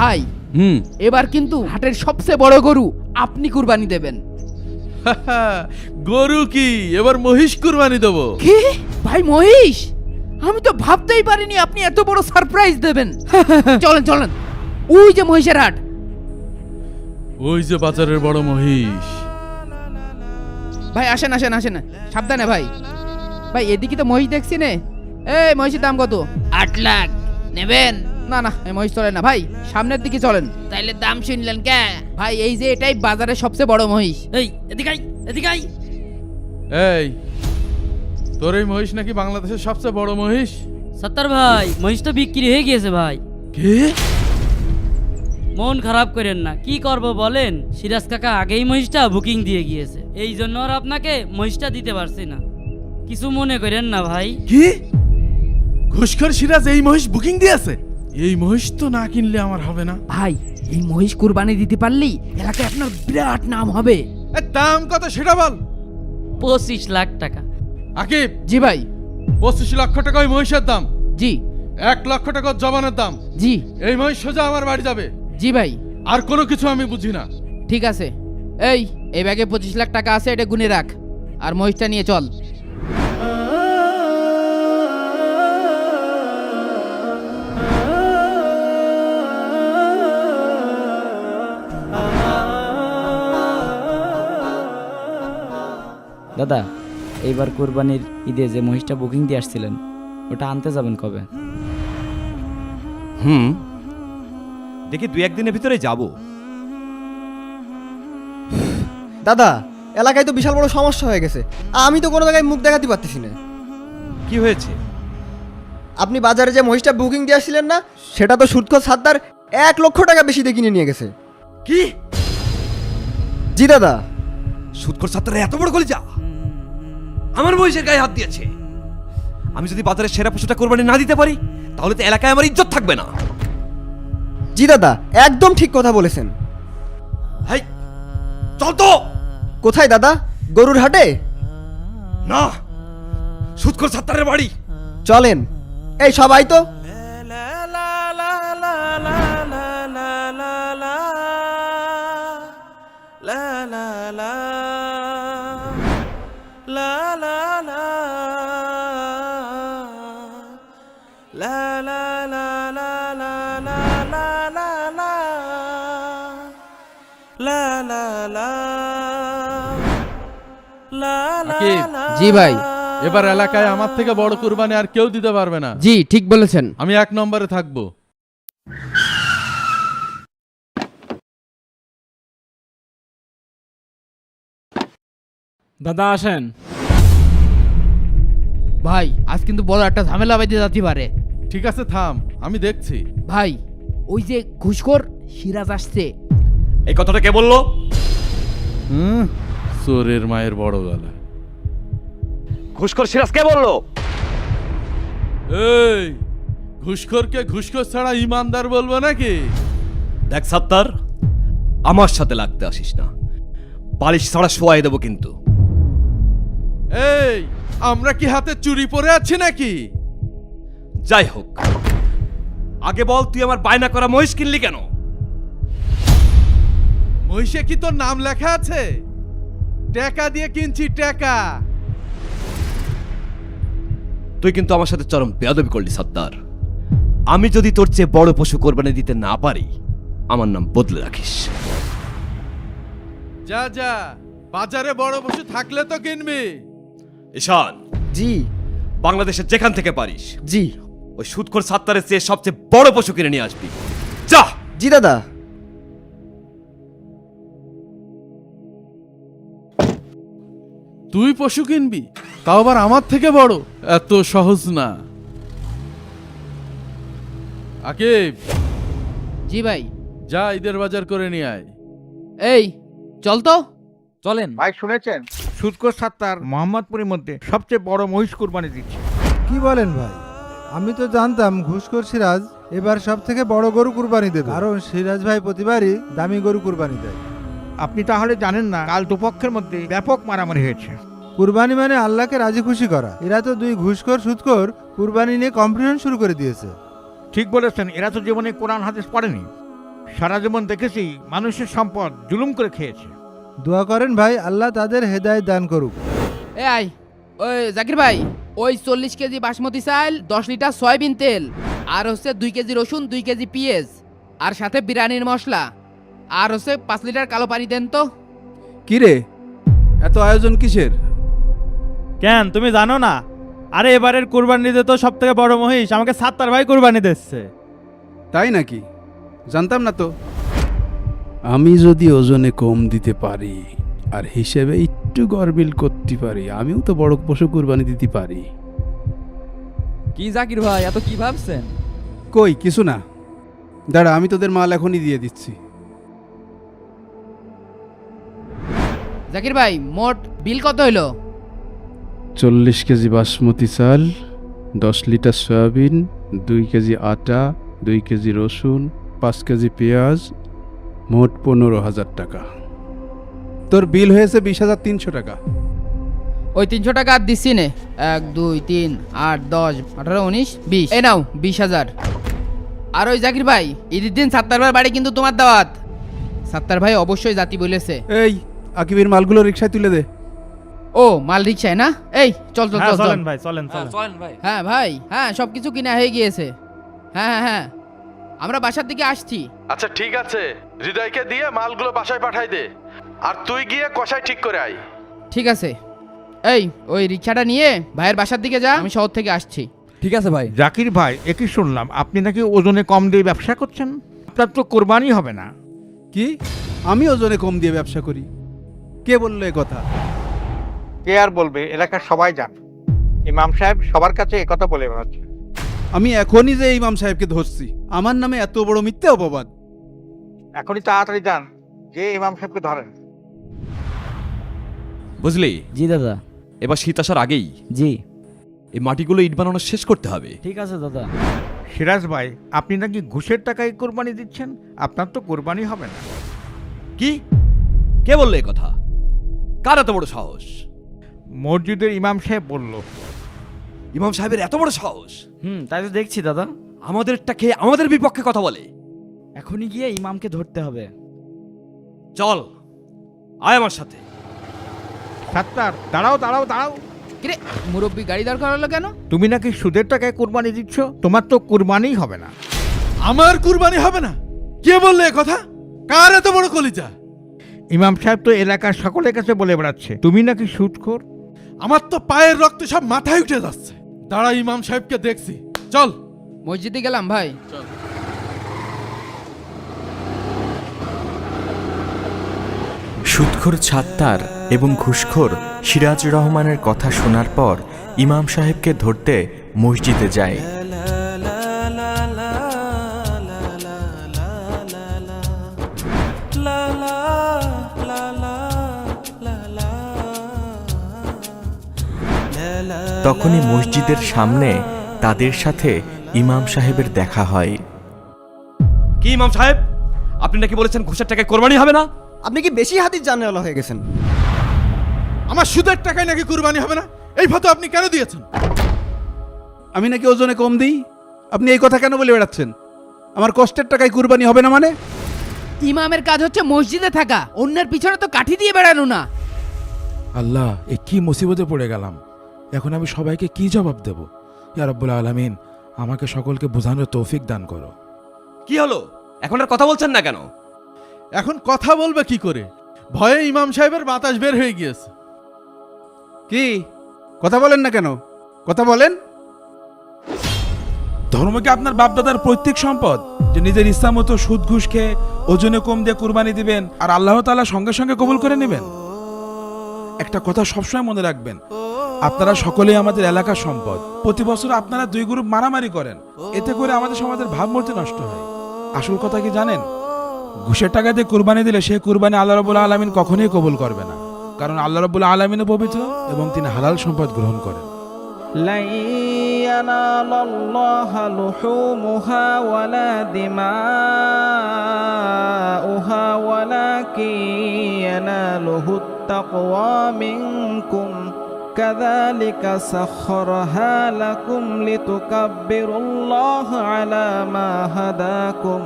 ভাই এবার কিন্তু হাটের সবচেয়ে বড় গরু আপনি কুরবানি দেবেন। গরু কি এবার মহিষ কুরবানি দেবো? কি ভাই, মহিষ? আমি তো ভাবতেই পারিনি আপনি এত বড় সারপ্রাইজ দেবেন। চলেন চলেন, ওই যে মহিষের হাট। ওই যে বাজারের বড় মহিষ। ভাই আসেন আসেন আসেন, সাবধানে ভাই। ভাই এদিকে তো মহিষ দেখছি নে। এই মহিষের দাম কত? 8 লাখ নেবেন? না না, এই মহিষ চলে না ভাই, সামনের দিকে চলেন। তাইলে দাম শুনলেন কে? ভাই এই যে এটাই বাজারের সবচেয়ে বড় মহিষ। এই এদিকে আই, এদিকে আই। এই তোর এই মহিষ নাকি বাংলাদেশের সবচেয়ে বড় মহিষ? সত্তর ভাই, মহিষটা বিক্রি হয়ে গিয়েছে ভাই। কে? মন খারাপ করেন না, কি করব বলেন, সিরাজ কাকা আগেই মহিষটা বুকিং দিয়ে গিয়েছে, এই জন্য আর আপনাকে মহিষটা দিতে পারছি না, কিছু মনে করেন না ভাই। কি? ঘুষখোর সিরাজ এই মহিষ বুকিং দিয়েছে? এই মহিষ তো না কিনলে আমার হবে না। ভাই এই মহিষ কুরবানি দিতে পারলি এলাকায় আপনার বিরাট নাম হবে। দাম কত সেটা বল। 25 লাখ টাকা। আকিব, জি ভাই। 25 লক্ষ টাকা ওই মহিষের দাম। জি। 1 লক্ষ টাকা জবানের দাম। জি। এই মহিষ সোজা আমার বাড়ি যাবে। জি ভাই। আর কোনো কিছু আমি বুঝি না। ঠিক আছে, এই ব্যাগে 25 লাখ টাকা আছে, এটা গুনে রাখ, আর মহিষটা নিয়ে চল। দাদা, এইবার কোরবানির ঈদে যে মহিষটা বুকিং দিয়ে আসছিলেন ওটা আনতে যাবেন কবে? দেখি 2-1 দিনের ভিতরে যাব। দাদা, এলাকায় তো বিশাল বড় সমস্যা হয়ে গেছে, আমি তো কোনো জায়গায় মুখ দেখাতে পারতেছি না। কি হয়েছে? আপনি বাজারে যে মহিষটা বুকিং দিয়ে আসছিলেন না, সেটা তো সুদখোর সাদ্দার 1 লক্ষ টাকা বেশি দিয়ে কিনে নিয়ে গেছে। কি? জি দাদা। সুদখোর ছাত্ররা এত বড় কলিজা আমার মহিষের গায়ে হাত দিয়েছে। আমি যদি বাজারের সেরা পশুটা কোরবানি না দিতে পারি তাহলে তো এলাকায় আমার ইজ্জত থাকবে না। জি দাদা, একদম ঠিক কথা বলেছেন। হাই, চল তো। কোথায় দাদা? গরুর হাটে? না, সুদখোর ছাত্রের বাড়ি। চলেন। এই সবাই তো। আকিব, জি ভাই। এবার এলাকায় আমার থেকে বড় কুরবানি আর কেউ দিতে পারবে না। জি ঠিক বলেছেন। আমি 1 নম্বরে থাকবো। দাদা আসেন। ভাই আজ কিন্তু বড় একটা ঝামেলা বাঁধতে যেতে পারে। ঠিক আছে থাম, আমি দেখছি। ভাই ওই যে ঘুষখোর সিরাজ আসছে। এই কথাটা কে বললো? চোরের মায়ের বড় গলা। ঘুষখোর সিরাজ কে বললো? এই ঘুষখোরকে ঘুষখোর ছাড়া ইমানদার বলবো নাকি? দেখ সাত্তার, আমার সাথে লাগতে আসিস না, বালিশ ছাড়া শোয়াই দেবো কিন্তু। এই আমরা কি হাতে চুরি পরে আছি নাকি? যাই হোক, আগে বল তুই আমার বায়না করা মহিষ কিনলি কেন? মহিষে কি তোর নাম লেখা আছে? টাকা দিয়ে কিনছি, টাকা। তুই কিন্তু আমার সাথে চরম বেয়াদবি করলি সাত্তার। আমি যদি তোর চেয়ে বড় পশু কোরবানি দিতে না পারি আমার নাম বদলে রাখিস। যা যা, বাজারে বড় পশু থাকলে তো কিনবি। ঈশান, জি। বাংলাদেশের যেখান থেকে পারিস জি। ওই সুদখোর সাত্তারের চেয়ে সবচেয়ে বড় পশু কিনে নিয়ে আসবি। যা। জি দাদা। তুই পশু কিনবি, তাও আবার আমার থেকে বড়? এত সহজ না। আকিব, জি ভাই। যা ঈদের বাজার করে নিয়ে আয়। এই চল তো। চলেন। ভাই শুনেছেন, সুদখোর সাত্তার মোহাম্মদপুরের মধ্যে সবচেয়ে বড় মহিষ কুরবানি দিচ্ছে। কি বলেন ভাই? আমি তো জানতাম ঘুষখোর সিরাজ এবার সব থেকে বড় গরু কুরবানি দেবে, কারণ সিরাজ ভাই প্রতিবারই দামি গরু কুরবানি দেয়। আপনি তাহলে জানেন না, কাল দুপক্ষের মধ্যে ব্যাপক মারামারি হয়েছে। কুরবানি মানে আল্লাহকে রাজি খুশি করা। এরা তো 2 ঘুষখোর সুদখোর কুরবানি নিয়ে কম্পিটিশন শুরু করে দিয়েছে। ঠিক বলেছেন, এরা তো জীবনে কোরআন হাদিস পড়েনি। সারা জীবন দেখেছি মানুষের সম্পদ জুলুম করে খেয়েছে। দোয়া করেন ভাই, আল্লাহ তাদের হেদায়েত দান করুক। এ আই ওই জাকির ভাই, ওই 40 কেজি বাসমতি চাল, 10 লিটার সয়াবিন তেল, আর হচ্ছে 2 কেজি রসুন, 2 কেজি পেঁয়াজ, আর সাথে বিরিয়ানির মশলা, আর হচ্ছে 5 লিটার কালো পানি দেন তো। কি রে, এত আয়োজন কিসের? কেন তুমি জানো না? আরে এবারের কুরবানিতে তো সব থেকে বড় মহিষ আমাকে সাত্তার ভাই কুরবানি দিচ্ছে। তাই নাকি? জানতাম না তো। আমি যদি ওজনে কম দিতে পারি আর হিসেবে একটু গরবিল করতে পারি, আমিও তো বড় পশু কুরবানি দিতে পারি। কি জাকির ভাই, এত কি ভাবছেন? কই কিছু না, দাঁড়া আমি তোদের মাল এখনই দিয়ে দিচ্ছি। জাকির ভাই, মোট বিল কত হইলো? 40 কেজি বাসমতি চাল, 10 লিটার সয়াবিন, 2 কেজি আটা, 2 কেজি রসুন, 5 কেজি পেঁয়াজ, মোট 15,000 টাকা। তোর বিল হয়েছে 20,300 টাকা। ওই 300 টাকা আর দিচ্ছি নে। 1 2 3 8 10 18 19 20, এই নাও 20,000। আর ওই জাকির ভাই, ঈদের দিন সাত্তার ভাই বাড়ি কিন্তু তোমার দাওয়াত। সাত্তার ভাই অবশ্যই জাতি বলেছে। এই আকিবের মালগুলো রিকশায় তুলে দে। ও মাল রিকশায় না? এই চল চল হ্যাঁ চল চল। চলেন ভাই, চলেন চলেন। হ্যাঁ ভাই, হ্যাঁ সবকিছু কিনা হয়ে গিয়েছে। হ্যাঁ হ্যাঁ হ্যাঁ, আমরা বাসার দিকে আসছি। আচ্ছা ঠিক আছে, হৃদয়কে দিয়ে মালগুলো বাসায় পাঠাই দে, আর তুই গিয়ে কষাই ঠিক করে আয়। ঠিক আছে, এই ওই রিকশাটা নিয়ে ভাইয়ের বাসার দিকে যা, আমি শহর থেকে আসছি। ঠিক আছে ভাই। জাকির ভাই, একই শুনলাম আপনি নাকি ওজনে কম দিয়ে ব্যবসা করছেন। আপনার তো কোরবানি হবে না। কি? আমি ওজনে কম দিয়ে ব্যবসা করি? কে বললো এ কথা? কে আর বলবে, এলাকার সবাই জানে। ইমাম সাহেব সবার কাছে একথা বলে বেড়াচ্ছে। আমি এখনই যে ইমাম সাহেবকে ধরছি, আমার নামে এত বড় মিথ্যে অপবাদ। এখনই তাড়াতাড়ি যান, যে ইমাম সাহেবকে ধরেন। বুঝলি, জি দাদা। এবার শীত আসার আগেই জি এই মাটিগুলো ইট বানানো শেষ করতে হবে। ঠিক আছে দাদা। সিরাজ ভাই, আপনি নাকি ঘুষের টাকায় কোরবানি দিচ্ছেন। আপনার তো কোরবানি হবে না। কি? কে বললো এ কথা? কার এত বড় সাহস? মসজিদের ইমাম সাহেব বলল। ইমাম সাহেবের এত বড় সাহস? তাই তো দেখছি দাদা। আমাদেরটা খেয়ে আমাদের বিপক্ষে কথা বলে। এখনই গিয়ে ইমামকে ধরতে হবে। চল, আয় আমার সাথে। সাত্তার, দাঁড়াও দাঁড়াও দাঁড়াও। কিরে মুরব্বী, গাড়ি দরকার হলো কেন? তুমি নাকি সুদের টাকায় কোরবানি দিচ্ছ, তোমার তো কোরবানিই হবে না। আমার কুরবানি হবে না? কে বললো এ কথা? কার এত বড় কলিজা? ইমাম সাহেব তো এলাকার সকলের কাছে বলে বেড়াচ্ছে তুমি নাকি সুদখোর। আমার তো পায়ের রক্ত সব মাথায় উঠে যাচ্ছে। দাঁড়া, ইমাম সাহেবকে দেখছি। চল মসজিদে গেলাম ভাই। সুদখোর ছাত্তার এবং ঘুষখোর সিরাজ রহমানের কথা শোনার পর ইমাম সাহেবকে ধরতে মসজিদে যায়। তখনই মসজিদের সামনে তাদের সাথে ইমাম সাহেবের দেখা হয়। কি ইমাম সাহেব, আপনি নাকি বলেছেন ঘুষের টাকায় কোরবানি হবে না? আপনি কি বেশি হাতির জানওয়ালা হয়ে গেছেন? আমার সুদের টাকায় নাকি কুরবানি হবে না, এই ফতোয়া আপনি কেন দিয়েছেন? আমি নাকি ওজনে কম দিই? আপনি এই কথা কেন বলে বেড়াচ্ছেন? আমার কষ্টের টাকায় কুরবানি হবে না মানে? ইমামের কাজ হচ্ছে মসজিদে থাকা, অন্যের পিছনে তো কাঠি দিয়ে বেড়ানো না। আল্লাহ, এ কি মুসিবতে পড়ে গেলাম। এখন আমি সবাইকে কি জবাব দেব? ইয়া রাব্বুল আলামিন, আমাকে সকলকে বোঝানোর তৌফিক দান করো। কি হলো, এখন আর কথা বলছেন না কেন? এখন কথা বলবে কি করে? ভয়ে ইমাম সাহেবের বাতাস বের হয়ে গিয়েছে। কি কথা বলেন না কেন? কথা বলেন। ধর্ম কি আপনার বাপদাদার পৈতৃক সম্পদ যে নিজের ইচ্ছা মতো সুদ ঘুষ খেয়ে ওজনে কম দিয়ে কুরবানি দিবেন আর আল্লাহ তাআলা সঙ্গে সঙ্গে কবুল করে নেবেন? একটা কথা সবসময় মনে রাখবেন, আপনারা সকলেই আমাদের এলাকার সম্পদ। প্রতি বছর আপনারা 2 গ্রুপ মারামারি করেন, এতে করে আমাদের সমাজের ভাবমূর্তি নষ্ট হয়। আসল কথা কি জানেন? ঘুষের টাকা দিয়ে কুরবানি দিলে সেই কুরবানি আল্লাহ রাব্বুল আলামিন কখনোই কবুল করবে না, কারণ আল্লাহ রাব্বুল আলামিনও পবিত্র এবং তিনি হালাল সম্পদ গ্রহণ করেন। لن ينال الله لحومها ولا دماؤها ولكن يناله التقوى منكم كذلك سخرها لكم لتكبروا الله على ما هداكم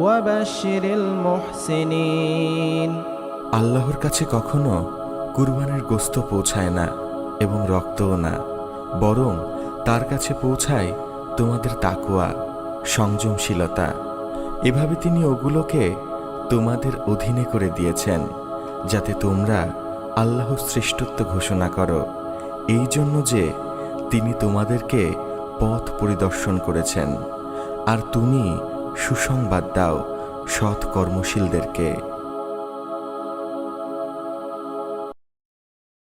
وبشر المحسنين আল্লাহর কাছে কখনো কুরবানির গোস্ত পৌঁছায় না এবং রক্তও না, বরং তার কাছে পৌঁছায় তোমাদের তাকওয়া, সংযমশীলতা। এভাবে তিনি ওগুলোকে তোমাদের অধীনে করে দিয়েছেন, যাতে তোমরা আল্লাহর শ্রেষ্ঠত্ব ঘোষণা করো, এই জন্য যে তিনি তোমাদেরকে পথ পরিদর্শন করেছেন। আর তুমি সুসংবাদ দাও সৎ কর্মশীলদেরকে।